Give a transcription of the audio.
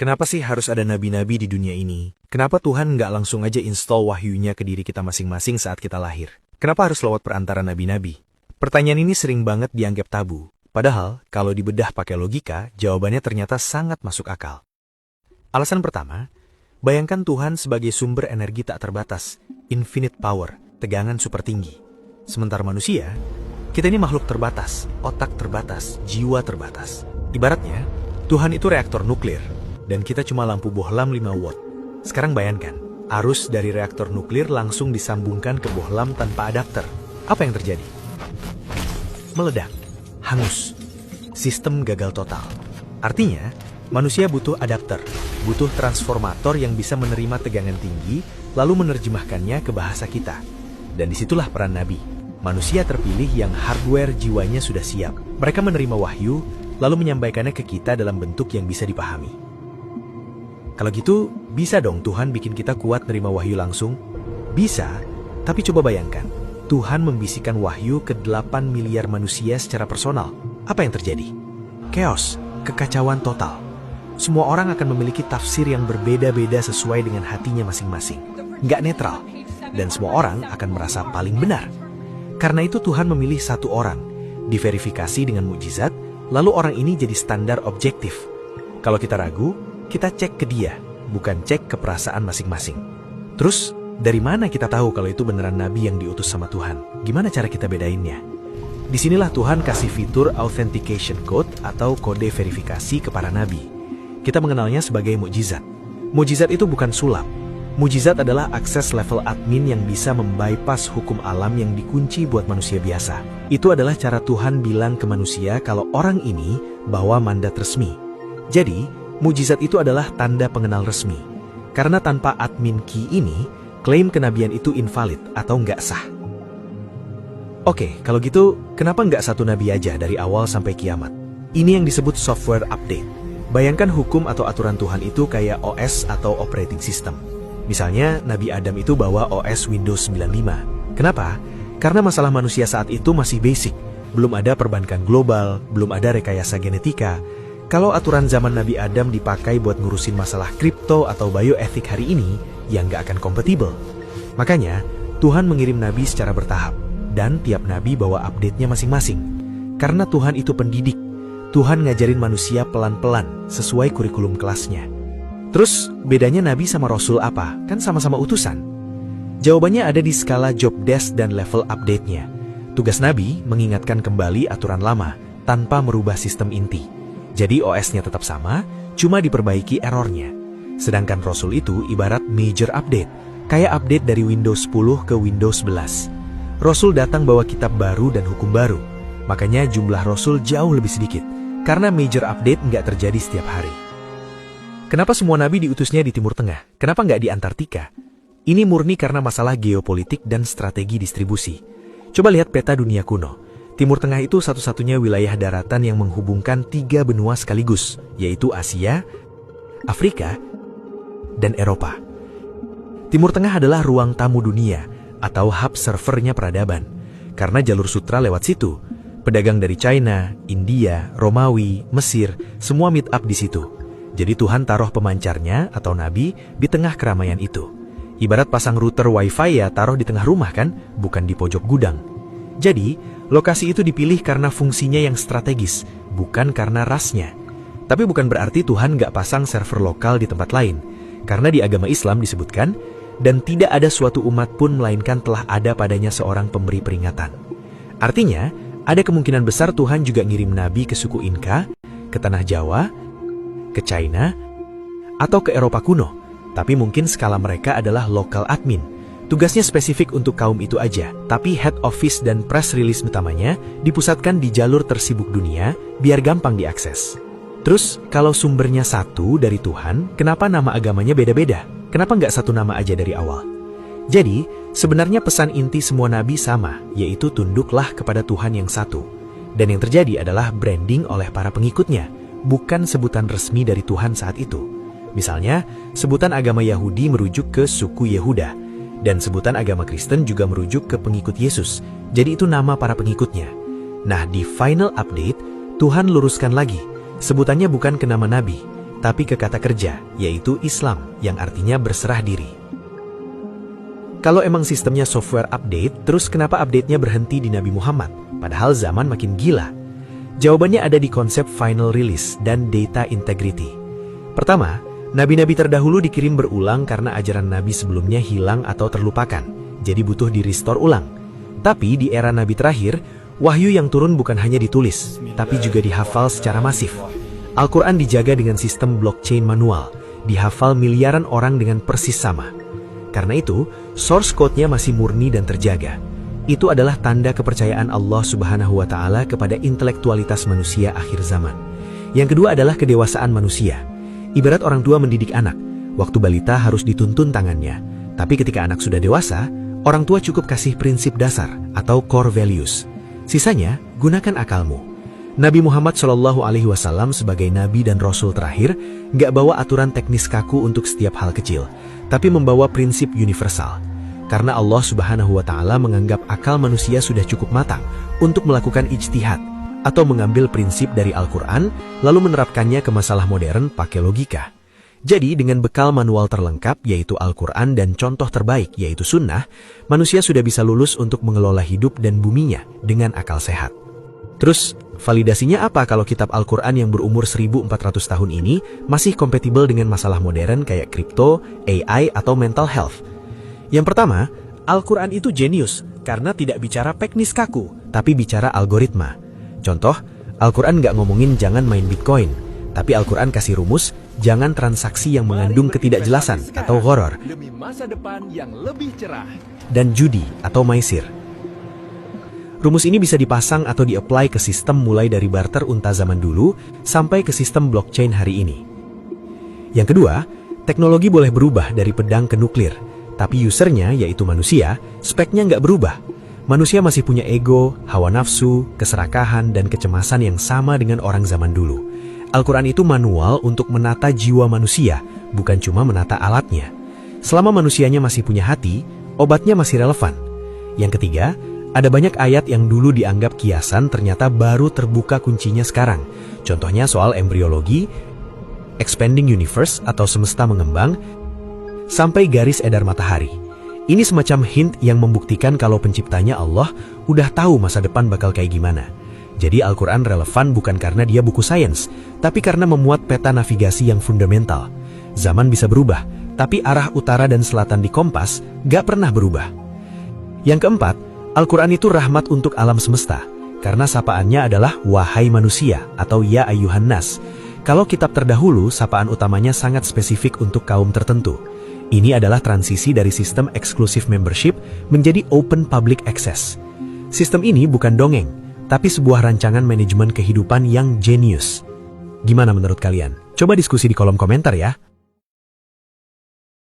Kenapa sih harus ada nabi-nabi di dunia ini? Kenapa Tuhan nggak langsung aja install wahyunya ke diri kita masing-masing saat kita lahir? Kenapa harus lewat perantara nabi-nabi? Pertanyaan ini sering banget dianggap tabu. Padahal, kalau dibedah pakai logika, jawabannya ternyata sangat masuk akal. Alasan pertama, bayangkan Tuhan sebagai sumber energi tak terbatas, infinite power, tegangan super tinggi. Sementara manusia, kita ini makhluk terbatas, otak terbatas, jiwa terbatas. Ibaratnya, Tuhan itu reaktor nuklir, dan kita cuma lampu bohlam 5 watt. Sekarang bayangkan, arus dari reaktor nuklir langsung disambungkan ke bohlam tanpa adapter. Apa yang terjadi? Meledak, hangus, sistem gagal total. Artinya, manusia butuh adapter, butuh transformator yang bisa menerima tegangan tinggi, lalu menerjemahkannya ke bahasa kita. Dan disitulah peran Nabi. Manusia terpilih yang hardware jiwanya sudah siap. Mereka menerima wahyu, lalu menyampaikannya ke kita dalam bentuk yang bisa dipahami. Kalau gitu, bisa dong Tuhan bikin kita kuat nerima wahyu langsung? Bisa, tapi coba bayangkan, Tuhan membisikkan wahyu ke 8 miliar manusia secara personal. Apa yang terjadi? Chaos, kekacauan total. Semua orang akan memiliki tafsir yang berbeda-beda sesuai dengan hatinya masing-masing. Nggak netral, dan semua orang akan merasa paling benar. Karena itu Tuhan memilih satu orang, diverifikasi dengan mukjizat, lalu orang ini jadi standar objektif. Kalau kita ragu, kita cek ke dia, bukan cek ke perasaan masing-masing. Terus, dari mana kita tahu kalau itu beneran nabi yang diutus sama Tuhan? Gimana cara kita bedainnya? Disinilah Tuhan kasih fitur authentication code atau kode verifikasi ke para nabi. Kita mengenalnya sebagai mukjizat. Mukjizat itu bukan sulap. Mukjizat adalah akses level admin yang bisa membypass hukum alam yang dikunci buat manusia biasa. Itu adalah cara Tuhan bilang ke manusia kalau orang ini bawa mandat resmi. Jadi, mukjizat itu adalah tanda pengenal resmi. Karena tanpa admin key ini, klaim kenabian itu invalid atau nggak sah. Oke, kalau gitu, kenapa nggak satu nabi aja dari awal sampai kiamat? Ini yang disebut software update. Bayangkan hukum atau aturan Tuhan itu kayak OS atau operating system. Misalnya, Nabi Adam itu bawa OS Windows 95. Kenapa? Karena masalah manusia saat itu masih basic. Belum ada perbankan global, belum ada rekayasa genetika. Kalau aturan zaman Nabi Adam dipakai buat ngurusin masalah kripto atau bioetik hari ini, ya nggak akan kompatibel. Makanya, Tuhan mengirim Nabi secara bertahap. Dan tiap Nabi bawa update-nya masing-masing. Karena Tuhan itu pendidik. Tuhan ngajarin manusia pelan-pelan, sesuai kurikulum kelasnya. Terus, bedanya Nabi sama Rasul apa? Kan sama-sama utusan. Jawabannya ada di skala job desk dan level update-nya. Tugas Nabi mengingatkan kembali aturan lama, tanpa merubah sistem inti. Jadi OS-nya tetap sama, cuma diperbaiki errornya. Sedangkan Rasul itu ibarat major update, kayak update dari Windows 10 ke Windows 11. Rasul datang bawa kitab baru dan hukum baru. Makanya jumlah Rasul jauh lebih sedikit, karena major update nggak terjadi setiap hari. Kenapa semua nabi diutusnya di Timur Tengah? Kenapa nggak di Antartika? Ini murni karena masalah geopolitik dan strategi distribusi. Coba lihat peta dunia kuno. Timur Tengah itu satu-satunya wilayah daratan yang menghubungkan 3 benua sekaligus, yaitu Asia, Afrika, dan Eropa. Timur Tengah adalah ruang tamu dunia, atau hub servernya peradaban. Karena jalur sutra lewat situ, pedagang dari China, India, Romawi, Mesir, semua meet up di situ. Jadi Tuhan taruh pemancarnya atau nabi di tengah keramaian itu. Ibarat pasang router wifi ya taruh di tengah rumah kan, bukan di pojok gudang. Jadi, lokasi itu dipilih karena fungsinya yang strategis, bukan karena rasnya. Tapi bukan berarti Tuhan nggak pasang server lokal di tempat lain. Karena di agama Islam disebutkan, dan tidak ada suatu umat pun melainkan telah ada padanya seorang pemberi peringatan. Artinya, ada kemungkinan besar Tuhan juga ngirim nabi ke suku Inka, ke tanah Jawa, ke China, atau ke Eropa kuno. Tapi mungkin skala mereka adalah local admin. Tugasnya spesifik untuk kaum itu aja, tapi head office dan press release utamanya dipusatkan di jalur tersibuk dunia, biar gampang diakses. Terus, kalau sumbernya satu dari Tuhan, kenapa nama agamanya beda-beda? Kenapa nggak satu nama aja dari awal? Jadi, sebenarnya pesan inti semua nabi sama, yaitu tunduklah kepada Tuhan yang satu. Dan yang terjadi adalah branding oleh para pengikutnya, bukan sebutan resmi dari Tuhan saat itu. Misalnya, sebutan agama Yahudi merujuk ke suku Yehuda, dan sebutan agama Kristen juga merujuk ke pengikut Yesus. Jadi itu nama para pengikutnya. Nah, di final update, Tuhan luruskan lagi. Sebutannya bukan ke nama nabi, tapi ke kata kerja, yaitu Islam, yang artinya berserah diri. Kalau emang sistemnya software update, terus kenapa update-nya berhenti di Nabi Muhammad, padahal zaman makin gila? Jawabannya ada di konsep final release dan data integrity. Pertama, nabi-nabi terdahulu dikirim berulang karena ajaran nabi sebelumnya hilang atau terlupakan, jadi butuh di-restore ulang. Tapi di era nabi terakhir, wahyu yang turun bukan hanya ditulis, tapi juga dihafal secara masif. Al-Quran dijaga dengan sistem blockchain manual, dihafal miliaran orang dengan persis sama. Karena itu, source code-nya masih murni dan terjaga. Itu adalah tanda kepercayaan Allah Subhanahu wa Ta'ala kepada intelektualitas manusia akhir zaman. Yang kedua adalah kedewasaan manusia. Ibarat orang tua mendidik anak, waktu balita harus dituntun tangannya. Tapi ketika anak sudah dewasa, orang tua cukup kasih prinsip dasar atau core values. Sisanya, gunakan akalmu. Nabi Muhammad SAW sebagai nabi dan rasul terakhir nggak bawa aturan teknis kaku untuk setiap hal kecil, tapi membawa prinsip universal. Karena Allah Subhanahu wa Ta'ala menganggap akal manusia sudah cukup matang untuk melakukan ijtihad atau mengambil prinsip dari Al-Quran lalu menerapkannya ke masalah modern pakai logika. Jadi dengan bekal manual terlengkap yaitu Al-Quran dan contoh terbaik yaitu sunnah, manusia sudah bisa lulus untuk mengelola hidup dan buminya dengan akal sehat. Terus, validasinya apa kalau kitab Al-Quran yang berumur 1400 tahun ini masih kompatibel dengan masalah modern kayak kripto, AI, atau mental health? Yang pertama, Al-Quran itu jenius karena tidak bicara teknis kaku, tapi bicara algoritma. Contoh, Al-Quran nggak ngomongin jangan main Bitcoin, tapi Al-Quran kasih rumus, jangan transaksi yang mengandung ketidakjelasan atau horor, demi masa depan yang lebih cerah, dan judi atau maisir. Rumus ini bisa dipasang atau di-apply ke sistem mulai dari barter unta zaman dulu sampai ke sistem blockchain hari ini. Yang kedua, teknologi boleh berubah dari pedang ke nuklir, tapi usernya, yaitu manusia, speknya nggak berubah. Manusia masih punya ego, hawa nafsu, keserakahan, dan kecemasan yang sama dengan orang zaman dulu. Al-Quran itu manual untuk menata jiwa manusia, bukan cuma menata alatnya. Selama manusianya masih punya hati, obatnya masih relevan. Yang ketiga, ada banyak ayat yang dulu dianggap kiasan ternyata baru terbuka kuncinya sekarang. Contohnya soal embriologi, expanding universe atau semesta mengembang, sampai garis edar matahari. Ini semacam hint yang membuktikan kalau penciptanya Allah udah tahu masa depan bakal kayak gimana. Jadi Al-Quran relevan bukan karena dia buku sains, tapi karena memuat peta navigasi yang fundamental. Zaman bisa berubah, tapi arah utara dan selatan di kompas gak pernah berubah. Yang keempat, Al-Quran itu rahmat untuk alam semesta, karena sapaannya adalah wahai manusia atau ya ayyuhan nas. Kalau kitab terdahulu, sapaan utamanya sangat spesifik untuk kaum tertentu. Ini adalah transisi dari sistem exclusive membership menjadi open public access. Sistem ini bukan dongeng, tapi sebuah rancangan manajemen kehidupan yang jenius. Gimana menurut kalian? Coba diskusi di kolom komentar ya.